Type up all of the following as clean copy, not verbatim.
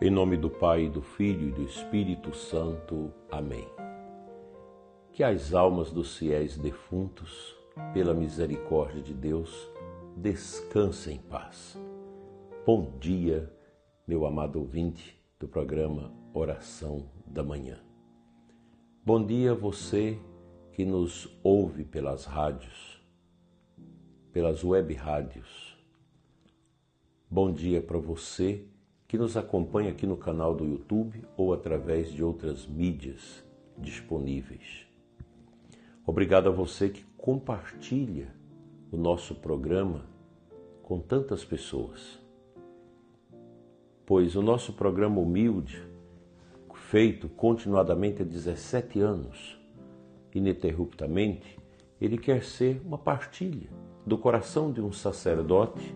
Em nome do Pai, do Filho e do Espírito Santo. Amém. Que as almas dos fiéis defuntos, pela misericórdia de Deus, descansem em paz. Bom dia, meu amado ouvinte do programa Oração da Manhã. Bom dia a você que nos ouve pelas rádios, pelas web rádios. Bom dia para você que nos acompanha aqui no canal do YouTube ou através de outras mídias disponíveis. Obrigado a você que compartilha o nosso programa com tantas pessoas. Pois o nosso programa humilde, feito continuadamente há 17 anos, ininterruptamente, ele quer ser uma partilha do coração de um sacerdote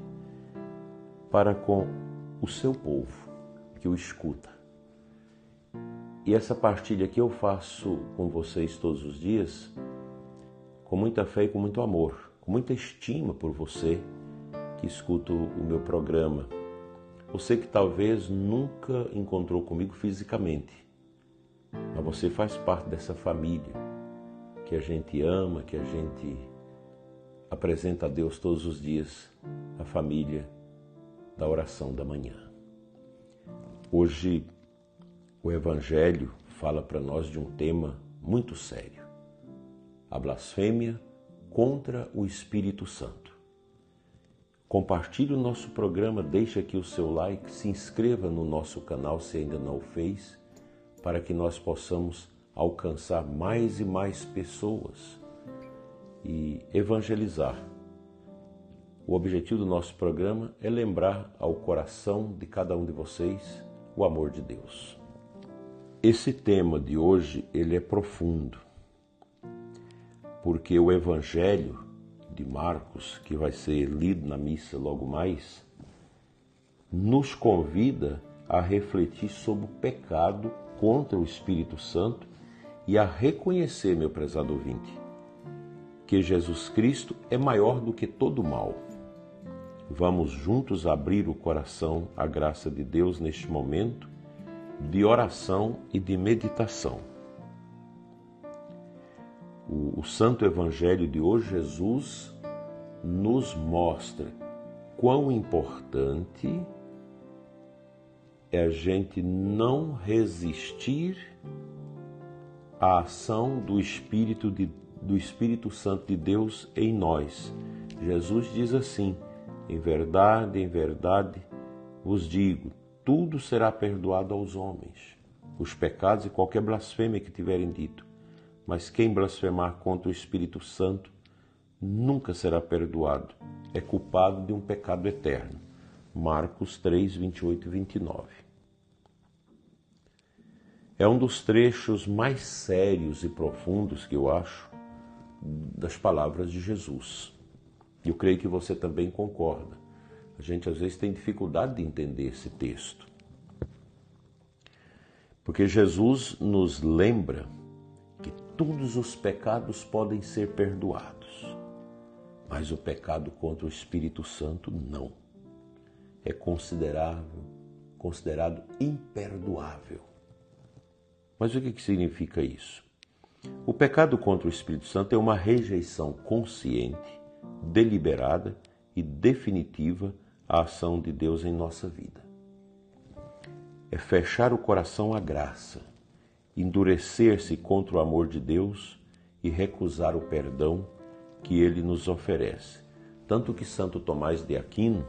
para com o seu povo que o escuta. E essa partilha que eu faço com vocês todos os dias, com muita fé e com muito amor, com muita estima por você que escuta o meu programa. Você que talvez nunca encontrou comigo fisicamente, mas você faz parte dessa família que a gente ama, que a gente apresenta a Deus todos os dias, a família da oração da manhã. Hoje o Evangelho fala para nós de um tema muito sério: a blasfêmia contra o Espírito Santo. Compartilhe o nosso programa, deixe aqui o seu like, se inscreva no nosso canal se ainda não o fez, para que nós possamos alcançar mais e mais pessoas e evangelizar. O objetivo do nosso programa é lembrar ao coração de cada um de vocês o amor de Deus. Esse tema de hoje, ele é profundo, porque o Evangelho de Marcos, que vai ser lido na missa logo mais, nos convida a refletir sobre o pecado contra o Espírito Santo e a reconhecer, meu prezado ouvinte, que Jesus Cristo é maior do que todo mal. Vamos juntos abrir o coração à graça de Deus neste momento de oração e de meditação. O Santo Evangelho de hoje, Jesus nos mostra quão importante é a gente não resistir à ação do Espírito Santo de Deus em nós. Jesus diz assim: em verdade, vos digo, tudo será perdoado aos homens, os pecados e qualquer blasfêmia que tiverem dito. Mas quem blasfemar contra o Espírito Santo nunca será perdoado. É culpado de um pecado eterno. Marcos 3, 28 e 29. É um dos trechos mais sérios e profundos que eu acho das palavras de Jesus. Eu creio que você também concorda. A gente às vezes tem dificuldade de entender esse texto. Porque Jesus nos lembra que todos os pecados podem ser perdoados, mas o pecado contra o Espírito Santo não. É considerado imperdoável. Mas o que significa isso? O pecado contra o Espírito Santo é uma rejeição consciente, deliberada e definitiva à ação de Deus em nossa vida. É fechar o coração à graça, endurecer-se contra o amor de Deus e recusar o perdão que Ele nos oferece. Tanto que Santo Tomás de Aquino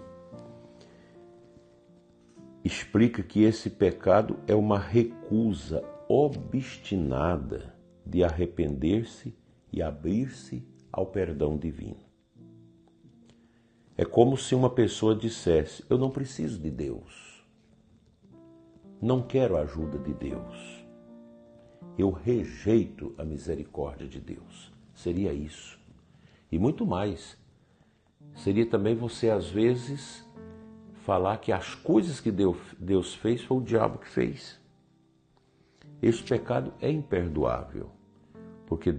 explica que esse pecado é uma recusa obstinada de arrepender-se e abrir-se ao perdão divino. É como se uma pessoa dissesse: eu não preciso de Deus, não quero a ajuda de Deus, eu rejeito a misericórdia de Deus. Seria isso. E muito mais. Seria também você, às vezes, falar que as coisas que Deus fez foi o diabo que fez. Este pecado é imperdoável, porque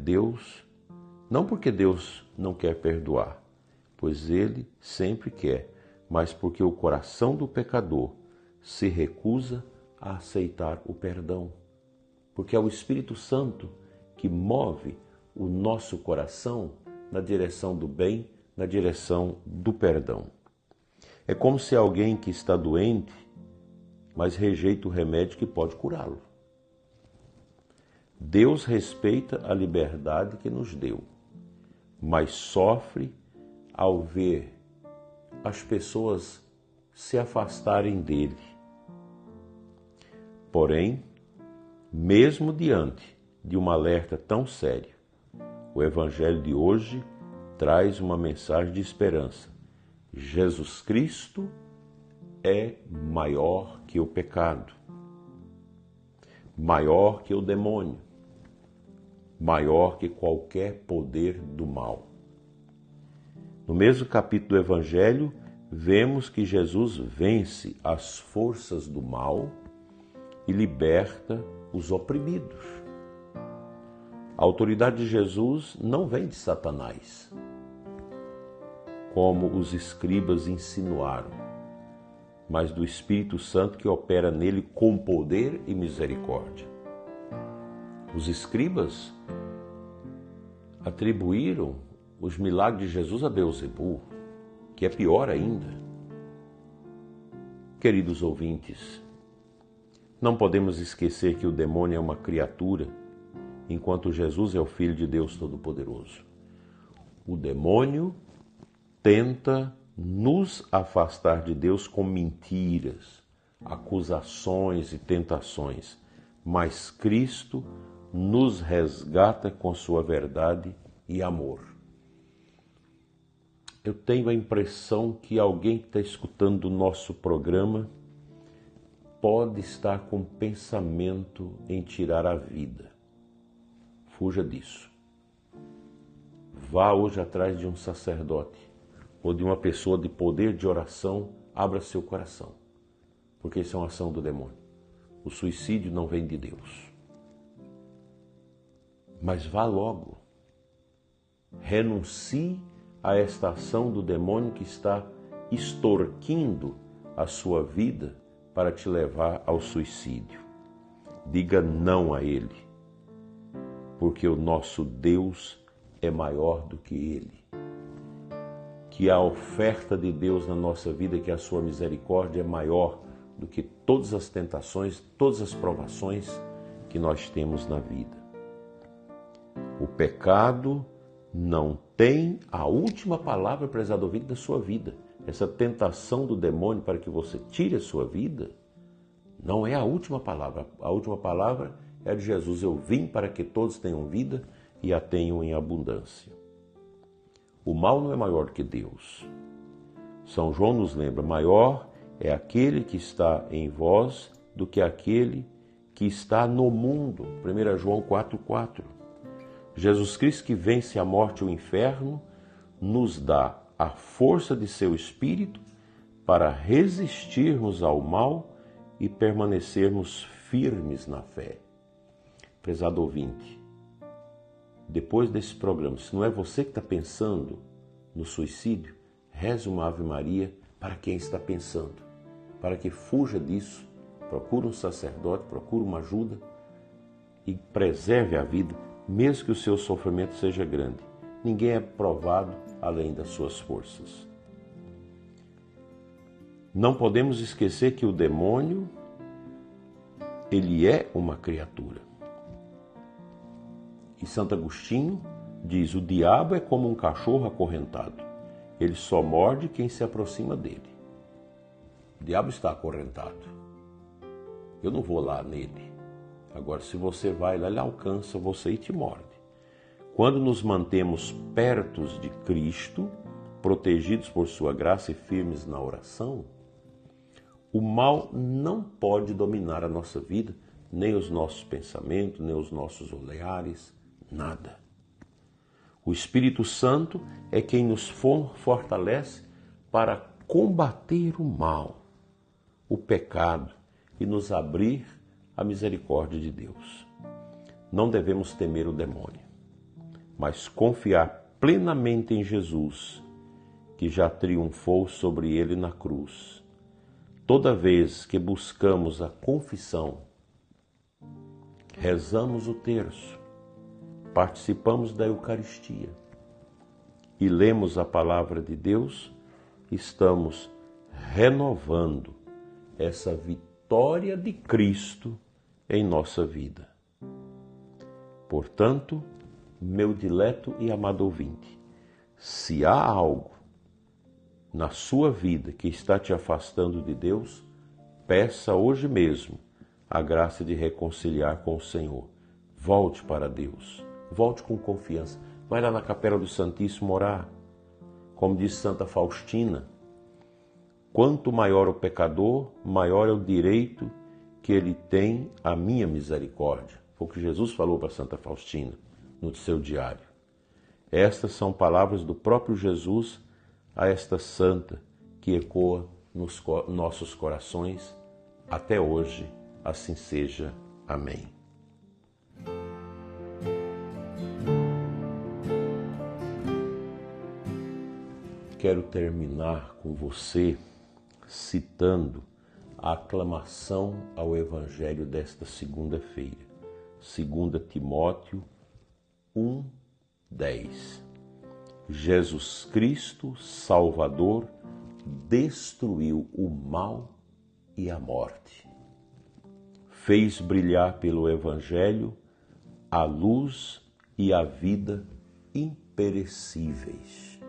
não porque Deus não quer perdoar, pois Ele sempre quer, mas porque o coração do pecador se recusa a aceitar o perdão, porque é o Espírito Santo que move o nosso coração na direção do bem, na direção do perdão. É como se alguém que está doente, mas rejeita o remédio que pode curá-lo. Deus respeita a liberdade que nos deu, mas sofre ao ver as pessoas se afastarem dele. Porém, mesmo diante de um alerta tão sério, o Evangelho de hoje traz uma mensagem de esperança. Jesus Cristo é maior que o pecado, maior que o demônio, maior que qualquer poder do mal. No mesmo capítulo do Evangelho, vemos que Jesus vence as forças do mal e liberta os oprimidos. A autoridade de Jesus não vem de Satanás, como os escribas insinuaram, mas do Espírito Santo que opera nele com poder e misericórdia. Os escribas atribuíram os milagres de Jesus a Beelzebul, que é pior ainda. Queridos ouvintes, não podemos esquecer que o demônio é uma criatura, enquanto Jesus é o Filho de Deus Todo-Poderoso. O demônio tenta nos afastar de Deus com mentiras, acusações e tentações, mas Cristo nos resgata com sua verdade e amor. Eu tenho a impressão que alguém que está escutando o nosso programa pode estar com pensamento em tirar a vida. Fuja disso. Vá hoje atrás de um sacerdote ou de uma pessoa de poder de oração, abra seu coração, porque isso é uma ação do demônio. O suicídio não vem de Deus. Mas vá logo. Renuncie a esta ação do demônio que está extorquindo a sua vida para te levar ao suicídio. Diga não a ele, porque o nosso Deus é maior do que ele. Que a oferta de Deus na nossa vida, que a sua misericórdia é maior do que todas as tentações, todas as provações que nós temos na vida. O pecado não tem a última palavra, prezado ouvinte, da sua vida. Essa tentação do demônio para que você tire a sua vida, não é a última palavra. A última palavra é a de Jesus. Eu vim para que todos tenham vida e a tenham em abundância. O mal não é maior que Deus. São João nos lembra, maior é aquele que está em vós do que aquele que está no mundo. 1 João 4,4. Jesus Cristo, que vence a morte e o inferno, nos dá a força de seu Espírito para resistirmos ao mal e permanecermos firmes na fé. Prezado ouvinte, depois desse programa, se não é você que está pensando no suicídio, reze uma Ave Maria para quem está pensando, para que fuja disso, procure um sacerdote, procure uma ajuda e preserve a vida, mesmo que o seu sofrimento seja grande. Ninguém é provado além das suas forças. Não podemos esquecer que o demônio, ele é uma criatura. E Santo Agostinho diz, o diabo é como um cachorro acorrentado. Ele só morde quem se aproxima dele. O diabo está acorrentado. Eu não vou lá nele. Agora, se você vai lá, ele alcança você e te morde. Quando nos mantemos perto de Cristo, protegidos por sua graça e firmes na oração, o mal não pode dominar a nossa vida, nem os nossos pensamentos, nem os nossos olhares, nada. O Espírito Santo é quem nos fortalece para combater o mal, o pecado e nos abrir à misericórdia de Deus. Não devemos temer o demônio, mas confiar plenamente em Jesus, que já triunfou sobre ele na cruz, toda vez que buscamos a confissão, rezamos o terço, participamos da Eucaristia e lemos a palavra de Deus, estamos renovando essa vitória de Cristo em nossa vida. Portanto, meu dileto e amado ouvinte, se há algo na sua vida que está te afastando de Deus, peça hoje mesmo a graça de reconciliar com o Senhor. Volte para Deus, volte com confiança. Vai lá na Capela do Santíssimo orar. Como diz Santa Faustina, quanto maior o pecador, maior é o direito que ele tem à minha misericórdia. Foi o que Jesus falou para Santa Faustina no seu diário. Estas são palavras do próprio Jesus a esta santa que ecoa nos nossos corações até hoje. Assim seja. Amém. Quero terminar com você citando a aclamação ao Evangelho desta segunda-feira, 2 Timóteo 1:10. Jesus Cristo, Salvador, destruiu o mal e a morte. Fez brilhar pelo Evangelho a luz e a vida imperecíveis.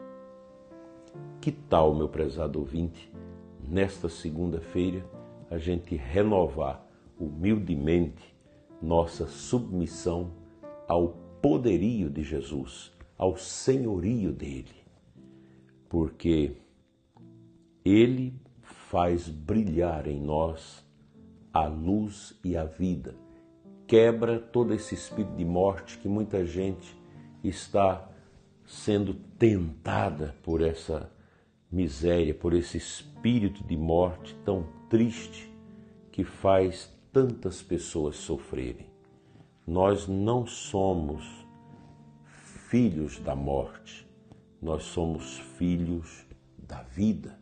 Que tal, meu prezado ouvinte, nesta segunda-feira, a gente renovar humildemente nossa submissão ao poderio de Jesus, ao senhorio dele, porque ele faz brilhar em nós a luz e a vida, quebra todo esse espírito de morte que muita gente está sendo tentada por essa miséria, por esse espírito de morte tão triste que faz tantas pessoas sofrerem. Nós não somos filhos da morte, nós somos filhos da vida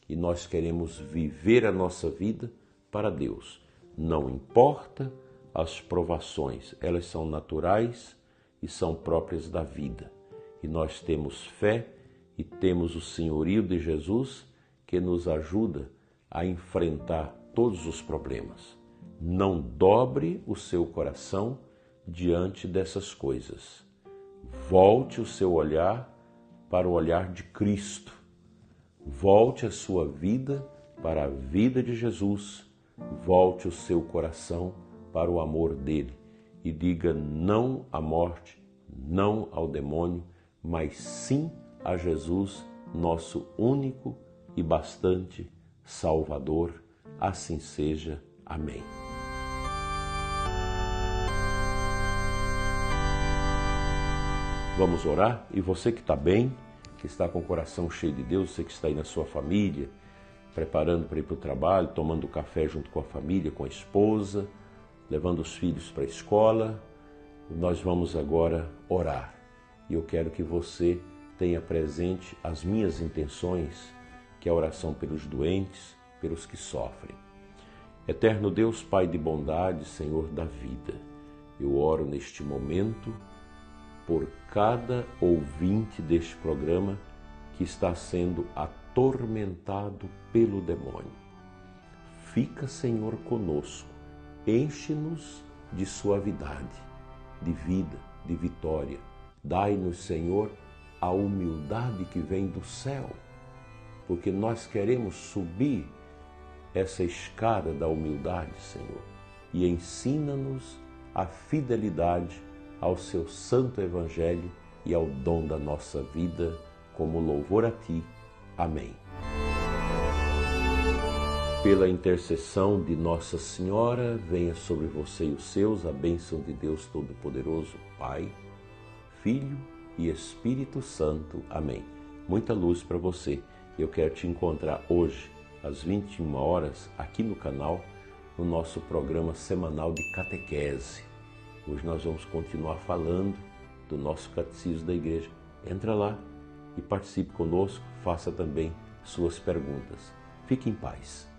e nós queremos viver a nossa vida para Deus. Não importa as provações, elas são naturais e são próprias da vida. E nós temos fé e temos o senhorio de Jesus que nos ajuda a enfrentar todos os problemas. Não dobre o seu coração diante dessas coisas. Volte o seu olhar para o olhar de Cristo. Volte a sua vida para a vida de Jesus. Volte o seu coração para o amor dele e diga não à morte, não ao demônio, mas sim a Jesus, nosso único e bastante Salvador. Assim seja. Amém. Vamos orar? E você que está bem, que está com o coração cheio de Deus, você que está aí na sua família, preparando para ir para o trabalho, tomando café junto com a família, com a esposa, levando os filhos para a escola, nós vamos agora orar. E eu quero que você tenha presente as minhas intenções, que é a oração pelos doentes, pelos que sofrem. Eterno Deus, Pai de bondade, Senhor da vida, eu oro neste momento por cada ouvinte deste programa que está sendo atormentado pelo demônio. Fica, Senhor, conosco, enche-nos de suavidade, de vida, de vitória. Dai-nos, Senhor, a humildade que vem do céu, porque nós queremos subir essa escada da humildade, Senhor, e ensina-nos a fidelidade ao seu santo evangelho e ao dom da nossa vida, como louvor a ti. Amém. Pela intercessão de Nossa Senhora, venha sobre você e os seus a bênção de Deus Todo-Poderoso, Pai, Filho e Espírito Santo. Amém. Muita luz para você. Eu quero te encontrar hoje, às 21 horas, aqui no canal, no nosso programa semanal de catequese. Hoje nós vamos continuar falando do nosso catecismo da igreja. Entra lá e participe conosco, faça também suas perguntas. Fique em paz.